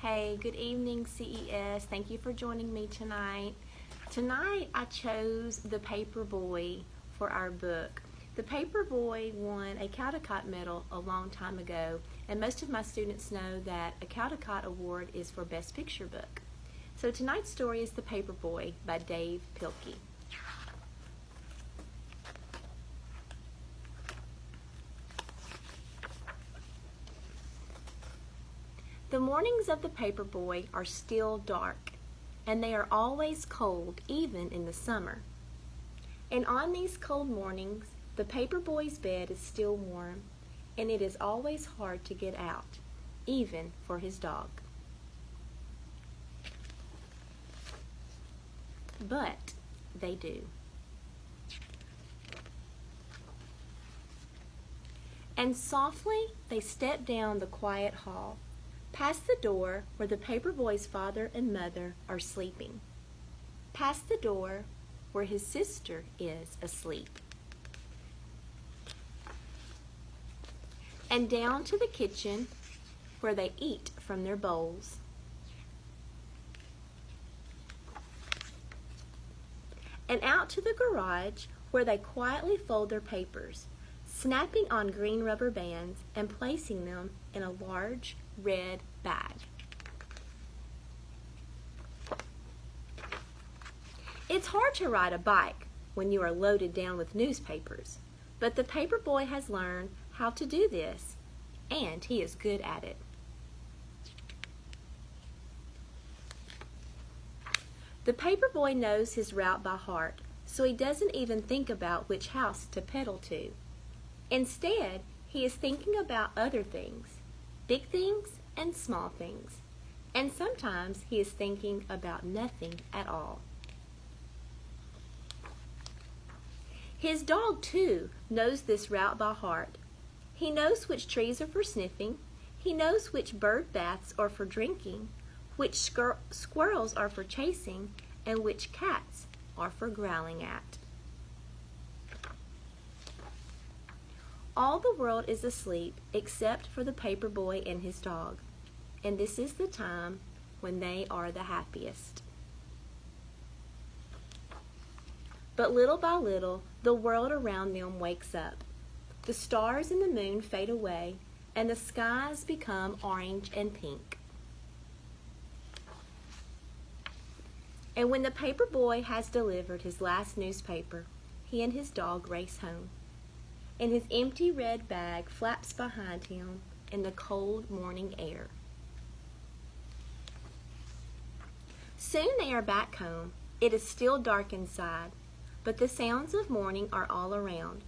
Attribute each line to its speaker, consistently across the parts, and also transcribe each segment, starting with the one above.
Speaker 1: Hey, good evening, CES. Thank you for joining me tonight. Tonight I chose the Paperboy for our book. The Paperboy won a Caldecott Medal a long time ago, and most of my students know that a Caldecott Award is for Best Picture Book. So tonight's story is The Paperboy by Dave Pilkey. The mornings of the Paperboy are still dark, and they are always cold, even in the summer. And on these cold mornings, the Paperboy's bed is still warm, and it is always hard to get out, even for his dog. But they do. And softly they step down the quiet hall, past the door where the Paperboy's father and mother are sleeping, past the door where his sister is asleep, and down to the kitchen where they eat from their bowls. And out to the garage where they quietly fold their papers, snapping on green rubber bands and placing them in a large red bag. It's hard to ride a bike when you are loaded down with newspapers, but the Paperboy has learned how to do this, and he is good at it. The Paperboy knows his route by heart, so he doesn't even think about which house to pedal to. Instead, he is thinking about other things, big things and small things, and sometimes he is thinking about nothing at all. His dog, too, knows this route by heart. He knows which trees are for sniffing, he knows which bird baths are for drinking, which squirrels are for chasing, and which cats are for growling at. All the world is asleep except for the Paperboy and his dog, and this is the time when they are the happiest. But little by little, the world around them wakes up. The stars and the moon fade away, and the skies become orange and pink. And when the Paperboy has delivered his last newspaper, he and his dog race home, and his empty red bag flaps behind him in the cold morning air. Soon they are back home. It is still dark inside, but the sounds of morning are all around.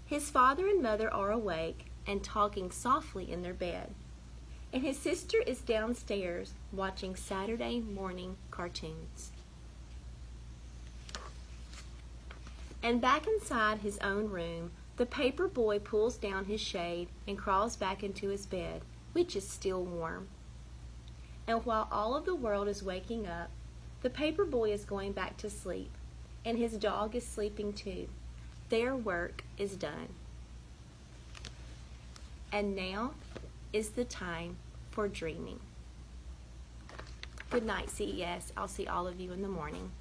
Speaker 1: His father and mother are awake and talking softly in their bed, and his sister is downstairs watching Saturday morning cartoons. And back inside his own room, the Paperboy pulls down his shade and crawls back into his bed, which is still warm. And while all of the world is waking up, the Paperboy is going back to sleep, and his dog is sleeping too. Their work is done. And now is the time for dreaming. Good night, CES. I'll see all of you in the morning.